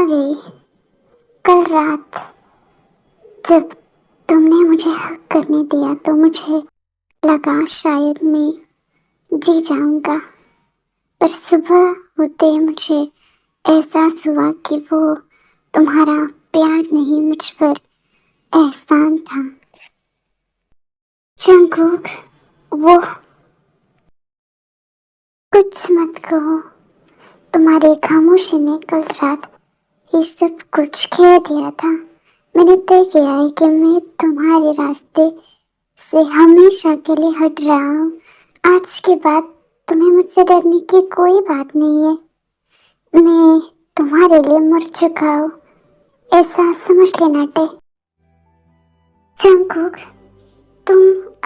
गई। कल रात जब तुमने मुझे हक करने दिया तो मुझे लगा शायद मैं जी जाऊंगा, पर सुबह होते मुझे एहसास हुआ कि वो तुम्हारा प्यार नहीं, मुझ पर एहसान था। जंगकुक, वो कुछ मत कहो। तुम्हारी खामोशी ने कल रात ये सब कुछ कह दिया था। मैंने तय किया है कि मैं तुम्हारे रास्ते से हमेशा के लिए हट रहा हूँ। आज के बाद तुम्हें मुझसे डरने की कोई बात नहीं है। मैं तुम्हारे लिए मर चुका हूँ, ऐसा समझ लेना टे। जंगकुक, तुम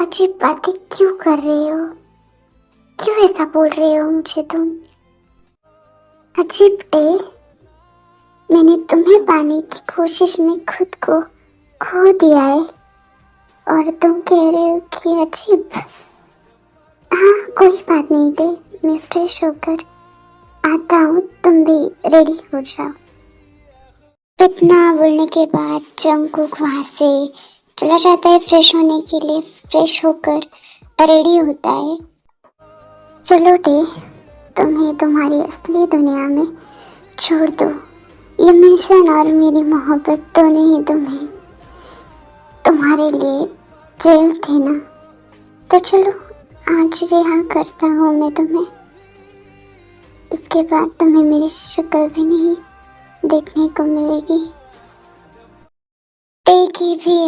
अजीब बातें क्यों कर रहे हो? क्यों ऐसा बोल रहे हो मुझे तुम? अजीब टे, मैंने तुम्हें पाने की कोशिश में खुद को खो दिया है और तुम कह रहे हो कि अजीब। हाँ, कोई बात नहीं टे, मैं फ्रेश होकर आता हूँ, तुम भी रेडी हो जाओ। इतना बोलने के बाद जंगकुक वहाँ से चला जाता है फ्रेश होने के लिए। फ्रेश होकर रेडी होता है। चलो टे, तुम्हें तुम्हारी असली दुनिया में छोड़ दो। ये मिशन और मेरी मोहब्बत दोनों ही तुम्हें तुम्हारे लिए जेल थे ना, तो चलो आज रिहा करता हूँ मैं तुम्हें। इसके बाद तुम्हें मेरी शक्ल भी नहीं देखने को मिलेगी। टे की भी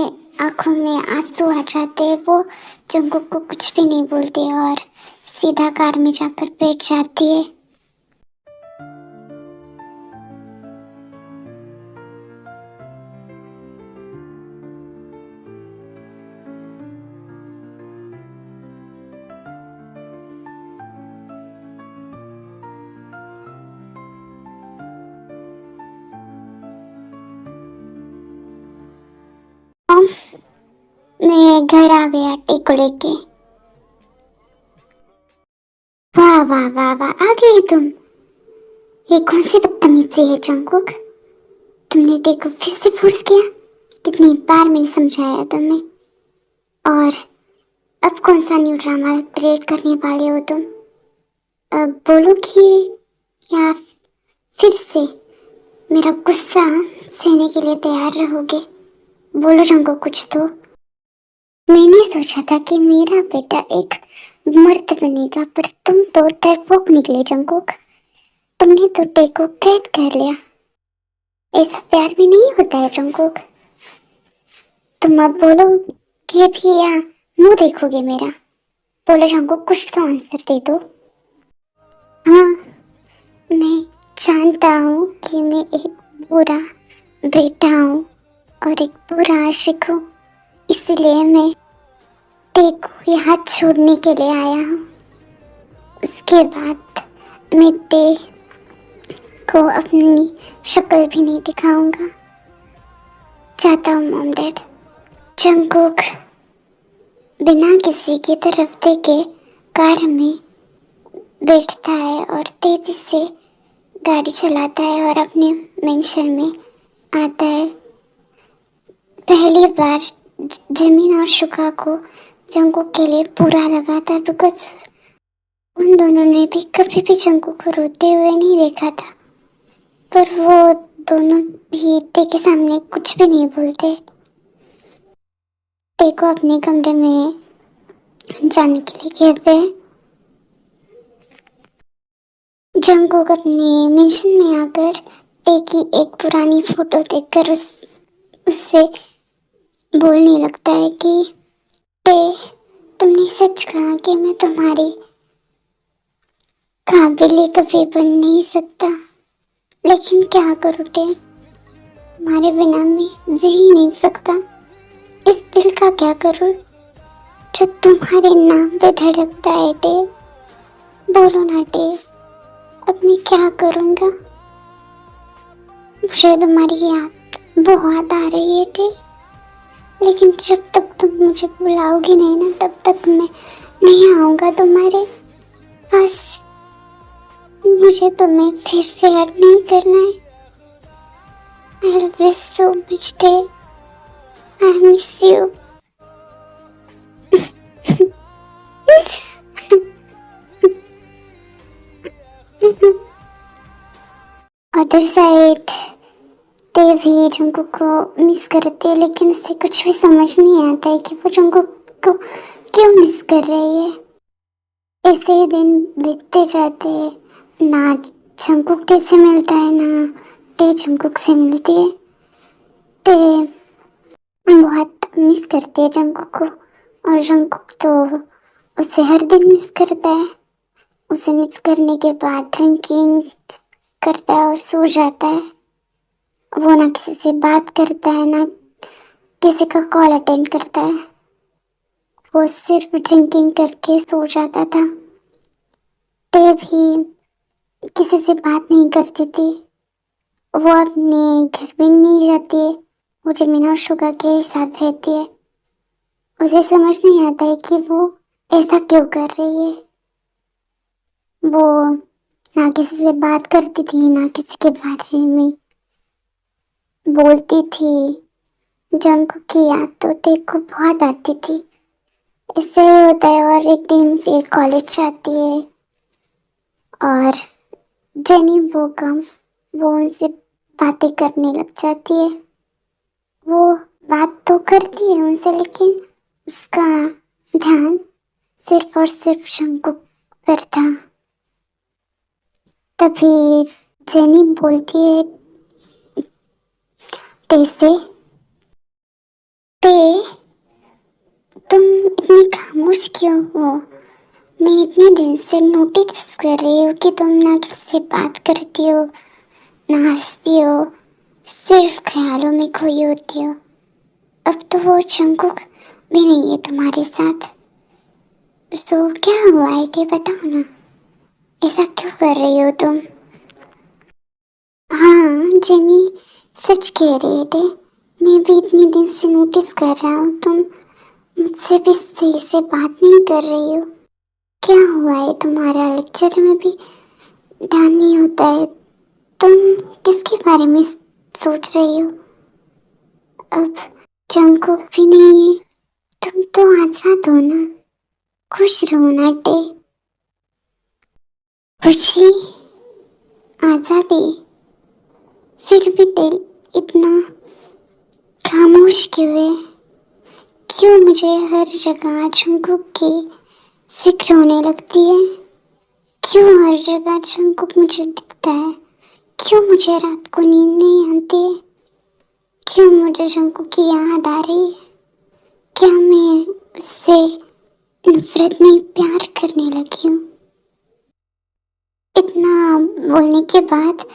आंखों में आंसू आ जाते हैं। वो जंगकुक को कुछ भी नहीं बोलती और सीधा कार में जाकर बैठ जाती है। मैं घर आ गया टे को लेके। वाह वाह वाह वाह, आ गए तुम। ये कौन सी बदतमीजी है जंगकुक? तुमने टे को फिर से फोर्स किया। कितनी बार मैंने समझाया तुम्हें। और अब कौन सा न्यू ड्रामा क्रिएट करने वाले हो तुम? अब बोलोगी या फिर से मेरा गुस्सा सहने के लिए तैयार रहोगे? बोलो जंगकुक कुछ तो। मैंने सोचा था कि मेरा बेटा एक मर्द बनेगा, पर तुम तो डरपोक निकले जंगकुक। तुमने तो टे को कैद कर लिया। ऐसा प्यार भी नहीं होता है जंगकुक। तुम अब बोलोगे भी या मुंह देखोगे मेरा? बोलो जंगकुक, कुछ तो आंसर दे दो। हाँ, मैं जानता हूँ कि मैं एक बुरा बेटा हूँ और एक बुरा आशिक हूँ, इसलिए मैं टे को यहाँ छोड़ने के लिए आया हूँ। उसके बाद मैं टे को अपनी शक्ल भी नहीं दिखाऊंगा। चाहता हूँ मॉम डैड। जंगकुक बिना किसी की तरफ देखे कार में बैठता है और तेजी से गाड़ी चलाता है और अपने मेंशन में आता है। पहली बार जमीन और शुका को जंगकुक के लिए बुरा लगा था, बिकॉज उन दोनों ने भी कभी भी जंगकुक को रोते हुए नहीं देखा था। पर वो दोनों भी टे के सामने कुछ भी नहीं बोलते। टे को अपने कमरे में जाने के लिए कहते हैं। जंगकुक अपने मेंशन में आकर टे की एक पुरानी फोटो देखकर उससे बोलने लगता है कि टे, तुमने सच कहा कि मैं तुम्हारी काबिल कभी बन नहीं सकता, लेकिन क्या करूँ टे, तुम्हारे बिना मैं जी ही नहीं सकता। इस दिल का क्या करूँ जो तुम्हारे नाम पे धड़कता है टे? बोलो ना टे, अब मैं क्या करूँगा? मुझे तुम्हारी याद बहुत आ रही है टे, लेकिन जब तक तुम मुझे बुलाओगी नहीं ना, तब तक मैं नहीं आऊँगा तुम्हारे पास। मुझे तुम्हें फिर से हर्ट नहीं करना है। I love you so much, dear. I miss you. Other side Dev ही जंकुक को मिस करते हैं, लेकिन उसे कुछ भी समझ नहीं आता है कि वो जंकुक को क्यों मिस कर रही है। ऐसे ही दिन बीतते जाते हैं। ना जंकुक टे से मिलता है, ना टे जंकुक से मिलती है। टे बहुत मिस करती है जंकुक को, और जंकुक तो उसे हर दिन मिस करता है। उसे मिस करने के बाद ड्रिंकिंग करता है और सो जाता है। वो ना किसी से बात करता है, ना किसी का कॉल अटेंड करता है। वो सिर्फ ड्रिंकिंग करके सो जाता था। टे भी किसी से बात नहीं करती थी। वो अपने घर भी नहीं जाती है। वो जमीन और शुगा के साथ रहती है। उसे समझ नहीं आता है कि वो ऐसा क्यों कर रही है। वो ना किसी से बात करती थी, ना किसी के बारे में बोलती थी। जंकुक की याद तो टे को बहुत आती थी। इससे ही होता है। और एक दिन टे कॉलेज जाती है और जेनी बोगम वो उनसे बातें करने लग जाती है। वो बात तो करती है उनसे, लेकिन उसका ध्यान सिर्फ और सिर्फ जंकुक पर था। तभी जेनी बोलती है टे से, टे तुम इतनी खामोश क्यों हो? मैं इतने दिन से नोटिस कर रही हूँ कि तुम ना किसी से बात करती हो, ना हंसती हो, सिर्फ ख्यालों में खोई होती हो। अब तो वो जंकुक भी नहीं है तुम्हारे साथ। तो क्या हुआ है टे, बताओ ना, ऐसा क्यों कर रही हो तुम? हाँ जेनी सच कह रही है टे। मैं भी इतने दिन से नोटिस कर रहा हूँ तुम मुझसे भी सही से बात नहीं कर रही हो। क्या हुआ है? तुम्हारा लेक्चर में भी ध्यान नहीं होता है। तुम किसके बारे में सोच रही हो? अब जंकुक भी नहीं है, तुम तो आजाद हो ना। खुश रहो ना टे। खुशी, आजादी। फिर भी दिल इतना खामोश क्यों है? क्यों मुझे हर जगह जंकुक की फिक्र होने लगती है? क्यों हर जगह जंकुक मुझे दिखता है? क्यों मुझे रात को नींद नहीं आती है? क्यों मुझे जंकुक की याद आ रही है? क्या मैं उससे नफरत नहीं, प्यार करने लगी हूँ? इतना बोलने के बाद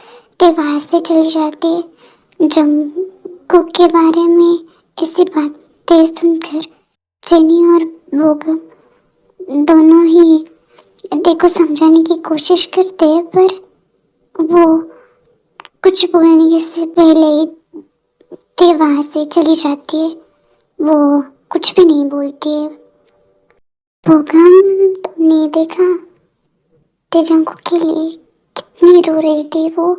वे वहां से चली जाती है। जंकुक के बारे में ऐसी बातें सुनकर जेनी और बोगम दोनों ही टे को समझाने की कोशिश करते हैं, पर वो कुछ बोलने से पहले ही टे वहां से चली जाती है। वो कुछ भी नहीं बोलती है। बोगम, तुमने देखा टे जंकुक के लिए कितनी रो रही थी? वो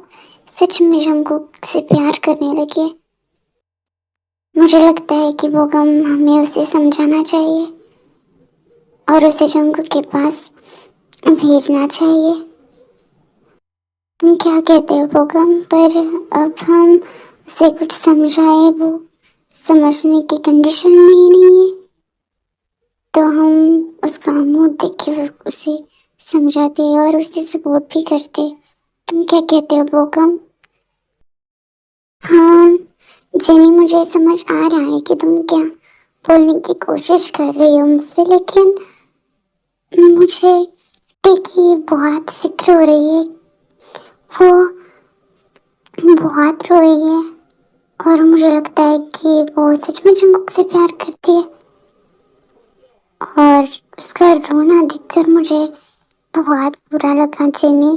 सच में जंकुक से प्यार करने लगी। मुझे लगता है कि बोगम हमें उसे समझाना चाहिए और उसे जंकुक के पास भेजना चाहिए। तुम क्या कहते हो बोगम? पर अब हम उसे कुछ समझाए, वो समझने की कंडीशन में ही नहीं है, तो हम उसका मूड देख के उसे समझाते और उसे सपोर्ट भी करते। तुम क्या कहते हो बोगम? हाँ जेनी, मुझे समझ आ रहा है कि तुम क्या बोलने की कोशिश कर रही हो मुझसे, लेकिन मुझे देखिए बहुत फिक्र हो रही है। वो बहुत रोई है और मुझे लगता है कि वो सच में जंकुक से प्यार करती है। और उसका रोना देखकर मुझे बहुत बुरा लगा जेनी।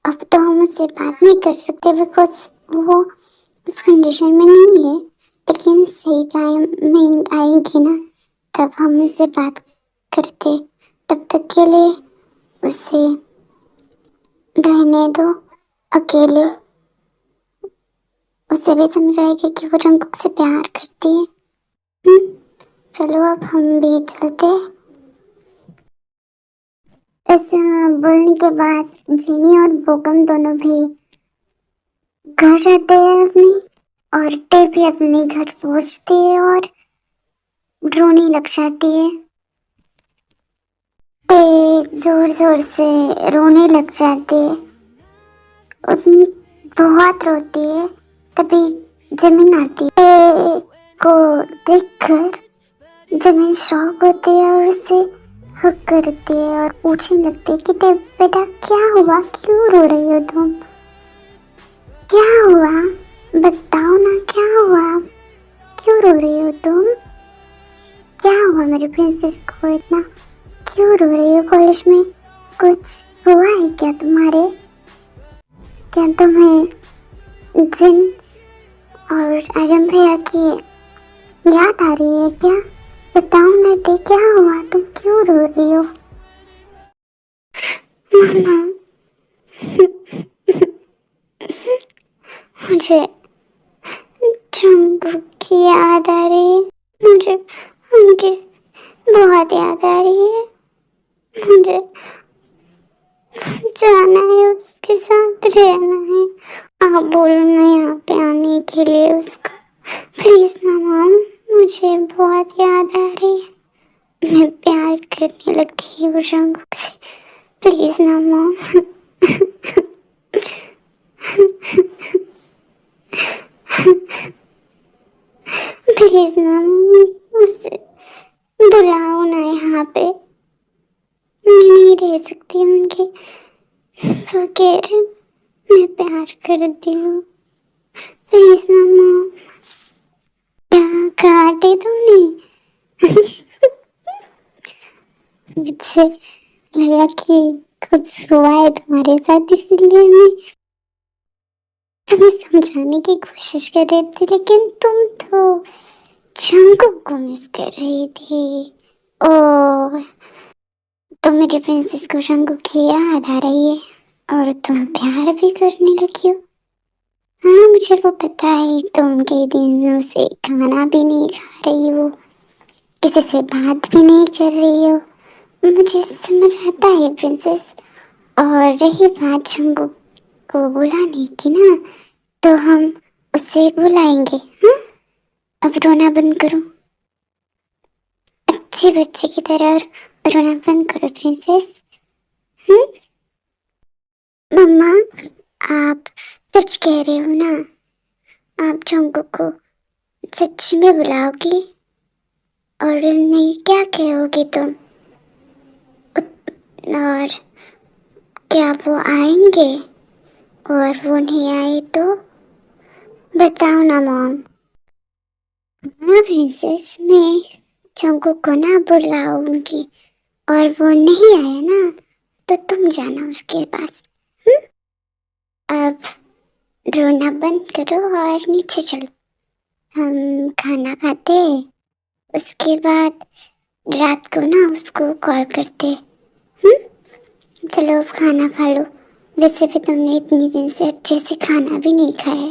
अब तो हम उससे बात नहीं कर सकते बिकॉज वो उस कंडीशन में नहीं है, लेकिन सही टाइम में आएगी ना, तब हम उससे बात करते। तब तक के लिए उसे रहने दो अकेले। उसे भी समझाएगी कि वो जंगकुक से प्यार करती है। चलो अब हम भी चलते हैं। ऐसा बोलने के बाद जिनी और बोगम दोनों भी घर जाते हैं अपनी, और टे भी अपने घर पहुंचती है और रोने लग जाती है। टे जोर जोर से रोने लग जाती है, बहुत रोती है। तभी जमीन आती है। टे को देखकर जमीन शॉक होती है और उसे हक करती है और पूछने लगती है कि बेटा क्या हुआ, क्यों रो रही हो तुम, क्या हुआ, बताओ ना क्या हुआ, क्यों रो रही हो तुम, क्या हुआ मेरी प्रिंसेस को इतना क्यों रो रही हो, कॉलेज में कुछ हुआ है क्या तुम्हारे, क्या तुम्हें जिन और आर्यन भैया की याद आ रही है क्या, बताओ ना टे क्या हुआ, तुम क्यों रो रही हो। मामा मुझे जंगकुक की याद आ रही है, मुझे उनकी बहुत याद आ रही है, मुझे जाना है, उसके साथ रहना है। आप बोलो ना यहाँ पे आने के लिए उसको, प्लीज ना मॉम, मुझे बहुत याद आ रही है, मैं प्यार करने लग गई हूँ जंगकुक से, प्लीज ना मॉम। प्लीज ना मुझसे बुलाओ ना यहाँ पे, मैं नहीं रह सकती उनके बगैर, मैं प्यार करती हूँ, प्लीज ना मॉम। क्या काटे तूने। मुझे लगा कि कुछ हुआ है तुम्हारे साथ, इसलिए मैं तुम्हें समझाने की कोशिश कर रही थी, लेकिन तुम तो जंगकुक को मिस कर रही थी। ओ, तो मेरी प्रिंसेस को जंगकुक की याद आ रही है और तुम प्यार भी करने लगी हो। हाँ मुझे वो पता है, तुम कई दिनों से खाना भी नहीं खा रही हो, किसी से बात भी नहीं कर रही हो, मुझे समझ आता है प्रिंसेस। और रही बात जंगकुक को बुलाने की ना, तो हम उसे बुलाएंगे। हाँ अब रोना बंद करो, अच्छी बच्चे की तरह रोना बंद करो प्रिंसेस। मम्मा आप सच कह रहे हो ना, आप जंगकुक को सच में बुलाओगी, और नहीं क्या कहोगे तुम, और क्या वो आएंगे, और वो नहीं आए तो बताओ ना मॉम। हाँ प्रिंसेस, मैं जंगकुक को ना बुलाऊंगी, और वो नहीं आया ना तो तुम जाना उसके पास। अब रोना बंद करो और नीचे चलो, हम खाना खाते हैं, उसके बाद रात को ना उसको कॉल करते। चलो अब खाना खा लो, वैसे भी तुमने इतनी दिन से अच्छे से खाना भी नहीं खाया,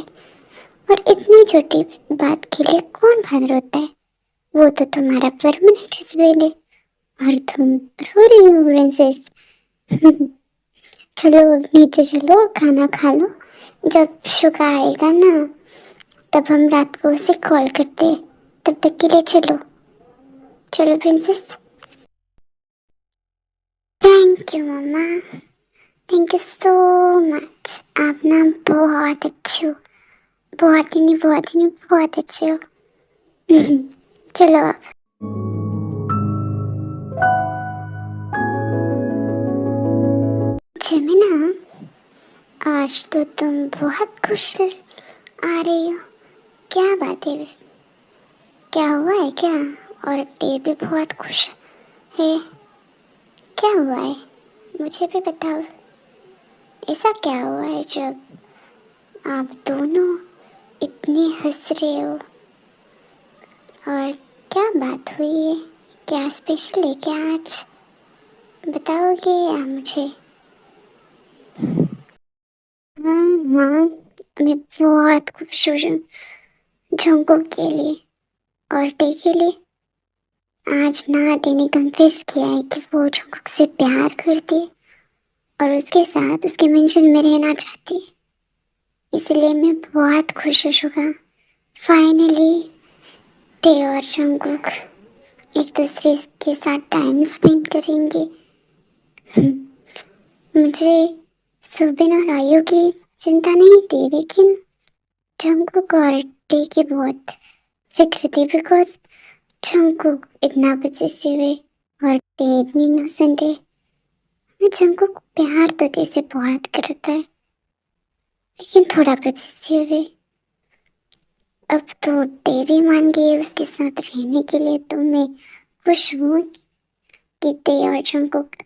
और इतनी छोटी बात के लिए कौन बाहर होता है, वो तो तुम्हारा परमानेंट हस्बैंड है, और तुम रो रही हो प्रिंसेस। चलो नीचे चलो, खाना खा लो, जब शुगा आएगा ना तब हम रात को उसे कॉल करते, तब तक के लिए चलो, चलो princess. Thank you mamma, thank you so much, आप ना बहुत अच्छे हो, बहुत ही नहीं बहुत ही नहीं बहुत अच्छे हो। चलो अब। जमीना, आज तो तुम बहुत खुश आ रही हो, क्या बात है, क्या हुआ है क्या, और टे भी बहुत खुश है, क्या हुआ है, मुझे भी बताओ, ऐसा क्या हुआ है जब आप दोनों इतनी हंस रहे हो, और क्या बात हुई है, क्या स्पेशल है क्या आज, बताओगे या मुझे। हाँ हाँ मैं बहुत खुश हूँ जंगकुक के लिए और टे के लिए। आज नाटे ने कन्फेस किया है कि वो जंगकुक से प्यार करती है और उसके साथ उसके मेंशन में रहना चाहती है। इसलिए मैं बहुत खुश हूँ शुगा। फाइनली टे और जंगकुक एक दूसरे के साथ टाइम स्पेंड करेंगे। मुझे सुबिन और आयु की चिंता नहीं थी, लेकिन जंगकुक और टे की बहुत फिक्र थी, बिकॉज जंगकुक इतना पॉसेसिव है और टे इतनी इनोसेंट है। जंगकुक प्यार तो टे से बहुत करता है, लेकिन थोड़ा पॉसेसिव है। अब तो टे भी मान गई है उसके साथ रहने के लिए, तो मैं खुश हूँ कि टे और जंगकुक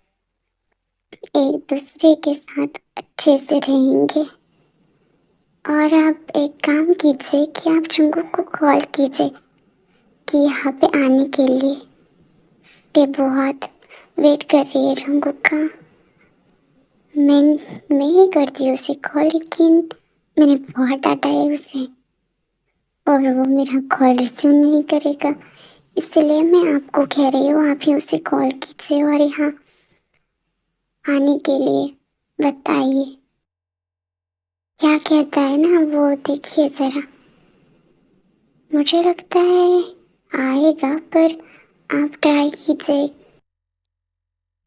एक दूसरे के साथ अच्छे से रहेंगे। और आप एक काम कीजिए कि आप जंगकुक को कॉल कीजिए कि यहाँ पे आने के लिए। टे बहुत वेट कर रही है जंगकुक का। मैं ही करती हूँ उसे कॉल, लेकिन मैंने बहुत डांटा है उसे और वो मेरा कॉल रिसीव नहीं करेगा। इसलिए मैं आपको कह रही हूँ, आप ही उसे कॉल कीजिए और यहाँ आने के लिए बताइए क्या कहता है ना वो, देखिए ज़रा। मुझे लगता है आएगा, पर आप ट्राई कीजिए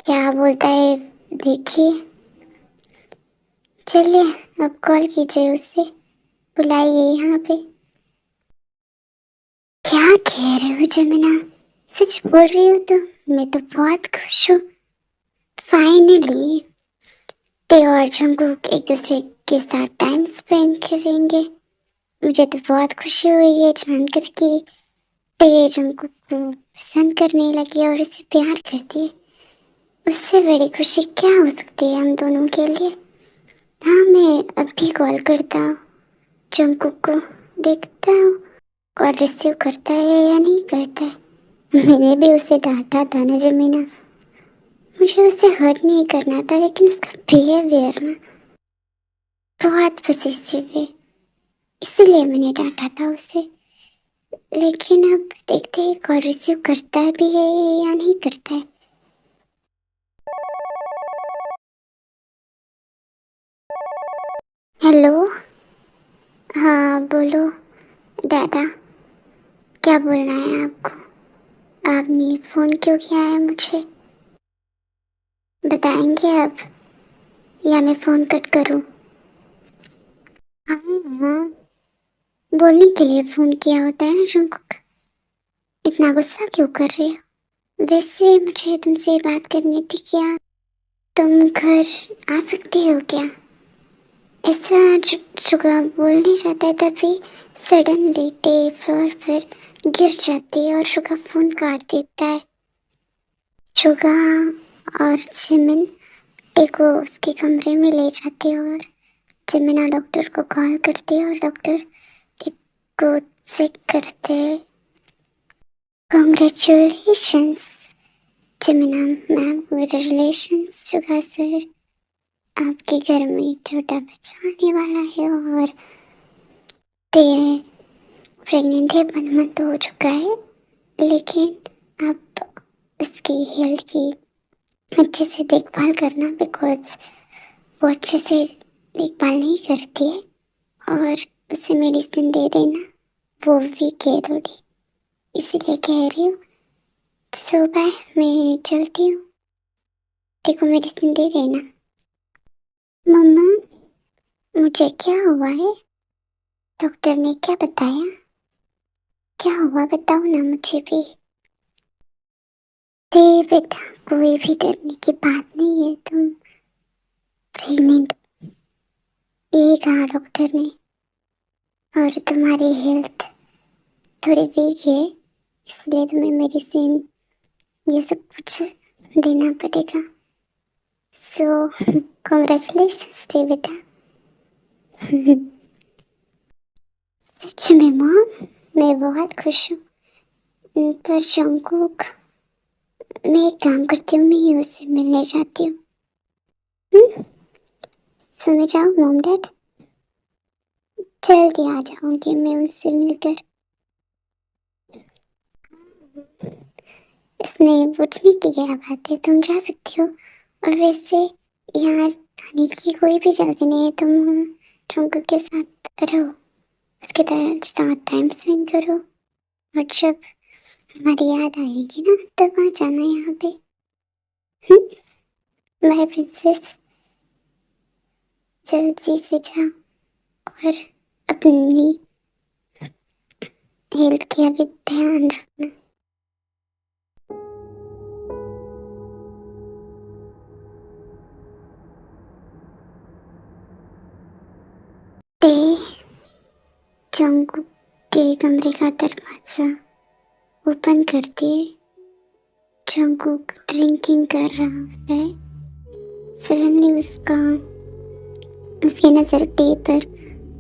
क्या बोलता है, देखिए। चलिए अब कॉल कीजिए उसे, बुलाइए यहाँ पे। क्या कह रहे हो जमुना, सच बोल रही हो? तो मैं तो बहुत खुश हूँ। फाइनली टे और जंगकुक एक दूसरे के साथ टाइम स्पेंड करेंगे। मुझे तो बहुत खुशी हुई है जानकर कि टे जंगकुक को पसंद करने लगी और उसे प्यार करती है। उससे बड़ी खुशी क्या हो सकती है हम दोनों के लिए। हाँ, मैं अभी कॉल करता हूँ जंगकुक को, देखता हूँ कॉल रिसीव करता है या नहीं करता है। मैंने भी उसे डांटा था ना जमीना, मुझे उसे हर्ट नहीं करना था, लेकिन उसका बिहेवियर ना बहुत पॉसेसिव है, इसलिए मैंने डांटा था उसे। लेकिन अब देखते हैं कॉल रिसीव करता भी है या नहीं करता है। हेलो, हाँ बोलो दादा, क्या बोलना है आपको? आपने फ़ोन क्यों किया है मुझे, बताएंगे आप या मैं फ़ोन कट करूँ? हाँ हाँ, बोलने के लिए फ़ोन किया होता है ना जंगकुक। इतना गुस्सा क्यों कर रहे हो? वैसे मुझे तुमसे बात करनी थी, क्या तुम घर आ सकती हो क्या? ऐसा शुगा बोलने जाता है तभी सडनली टे फ्लोर पर गिर जाती है और शुगा फ़ोन काट देता है। शुगा और जिमिन टे को उसके कमरे में ले जाते हैं और जिमिना डॉक्टर को कॉल करती है और डॉक्टर टे को चेक करते हैं। Congratulations Jimin ma'am, congratulations Suga sir, आपके घर में एक छोटा बच्चा आने वाला है और ते प्रेग्नेंट है, 1 मंथ हो चुका है, लेकिन आप उसकी हेल्थ की अच्छे से देखभाल करना, बिकॉज वो अच्छे से देखभाल नहीं करती है, और उसे मेडिसिन दे देना, वो वीक है थोड़ी, इसीलिए कह रही हूँ। सो बाय, मैं चलती हूँ, देखो मेडिसिन दे देना। मम्मा, मुझे क्या हुआ है? डॉक्टर ने क्या बताया? क्या हुआ बताओ ना मुझे भी। ते बेटा, कोई भी डरने की बात नहीं है, तुम प्रेग्नेंट, यही कहा डॉक्टर ने, और तुम्हारी हेल्थ थोड़ी वीक है, इसलिए तुम्हें मेडिसिन ये सब कुछ देना पड़ेगा। सो कॉन्ग्रेचुलेशंस डे बेटा। सच में मॉम, मैं बहुत खुश हूँ। पर जंगकुक, मैं एक काम करती हूँ, मैं ही उससे मिलने जाती हूँ। समझ जाओ मॉम डैड, जल्दी आ जाऊंगी मैं उससे मिलकर। इसमें पूछने की क्या बात है, तुम जा सकती हो। और वैसे यहाँ आने की कोई भी जल्दी नहीं है, तुम जंगकुक के साथ रहो, उसके साथ टाइम स्पेंड करो, और जब हमारी याद आएगी ना तब आ जाना यहाँ पे। माय प्रिंसेस, जल्दी से जाओ और अपनी हेल्थ का भी ध्यान रखना। ते जंगकुक के कमरे का दरवाजा ओपन कर दिए। जंगकुक ड्रिंकिंग कर रहा होता है। सडनली उसकी नजर टे पर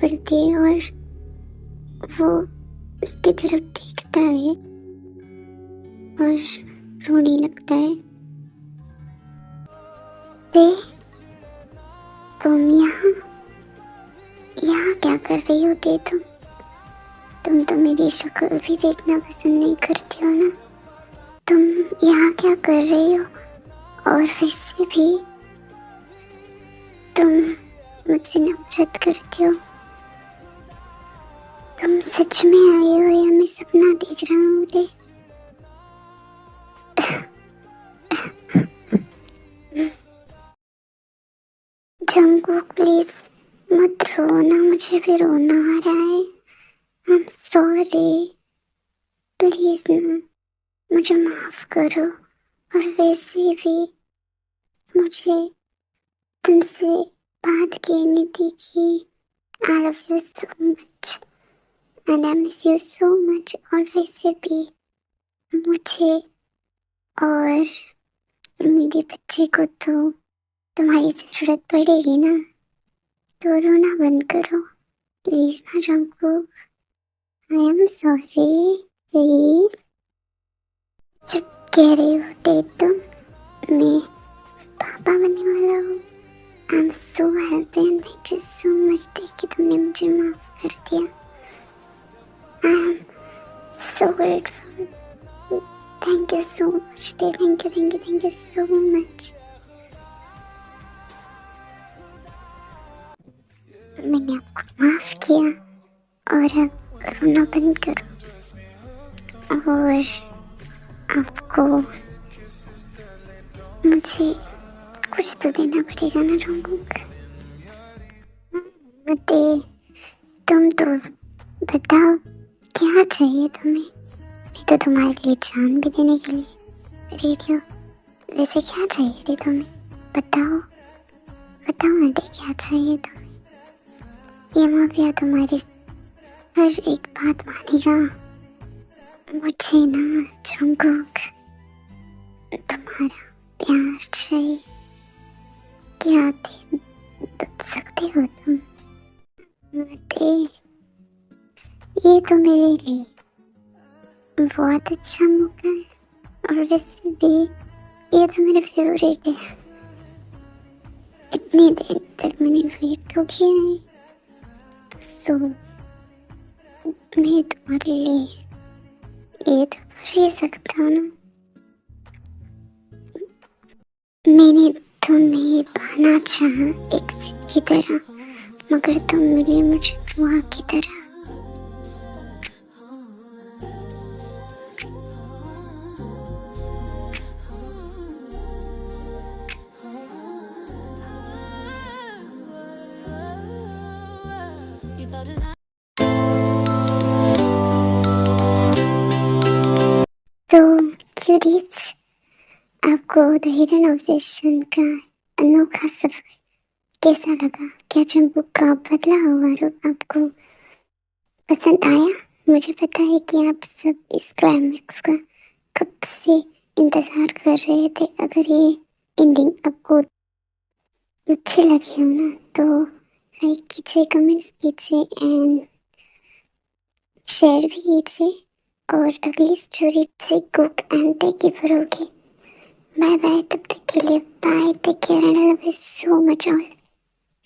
पड़ती है और वो उसकी तरफ देखता है और रोने लगता है। ते, तुम यहाँ यहाँ क्या कर रही हो? ते, तुम तो मेरी शक्ल भी देखना पसंद नहीं करती हो ना। तुम यहाँ क्या कर रही हो? और वैसे भी तुम मुझसे नफरत करती हो। तुम सच में आई हो या मैं सपना देख रहा हूँ? ले जंगकुक प्लीज मत रोना, मुझे भी रोना आ रहा है। आई एम सॉरी, प्लीज ना मुझे माफ करो। और वैसे भी मुझे तुमसे बात कहनी थी कि आई love you so much and I miss you so much. और वैसे भी मुझे और मेरे बच्चे को तो तुम्हारी जरूरत पड़ेगी ना, तो रोना बंद करो प्लीज ना Jungkook. I am sorry, please. चुप कह रही हो टेट तुम? मैं पापा बनने वाला हूँ। I am so happy and thank you so much कि तुमने मुझे माफ कर दिया। I am so grateful. Thank you so much, thank you so much. मैंने आपको माफ किया और अब रोना बंद करो। और आपको मुझे कुछ तो देना पड़ेगा ना जंगकुक। मुझे तुम तो बताओ क्या चाहिए तुम्हें? मैं तो तुम्हारे लिए जान भी देने के लिए रेडी हूँ। वैसे क्या चाहिए रे तुम्हें? बताओ बताओ ना रे, क्या चाहिए तुम्हें? ये माफिया तुम्हारी हर एक बात मानेगा। मुझे ना जंगकुक तुम्हारा प्यार चाहिए। क्या दे सकते हो तुम? ये तो मेरे लिए बहुत अच्छा मौका है, और वैसे भी ये तो मेरा फेवरेट है। इतनी देर तक मैंने वेट तो किया है, सो मैं तुम्हारे लिए ये तो कर ही सकता हूँ ना। मैंने तुम्हें पाना चाहा एक जिद की तरह, मगर तुम मिली मुझे दुआ की तरह। तो क्यूरीज, आपको द हिडन ऑब्सेशन का अनोखा सफर कैसा लगा? क्या जंगकुक का बदला हुआ रूप आपको पसंद आया? मुझे पता है कि आप सब इस क्लाइमेक्स का कब से इंतजार कर रहे थे। अगर ये एंडिंग आपको अच्छी लगी हो ना तो लाइक कीजिए, कमेंट्स कीजिए एंड शेयर भी कीजिए। और अगली स्टोरी से कुक एंड टेक पर होगी। बाय बाय, तब तक के लिए bye, take care and I love you so much all.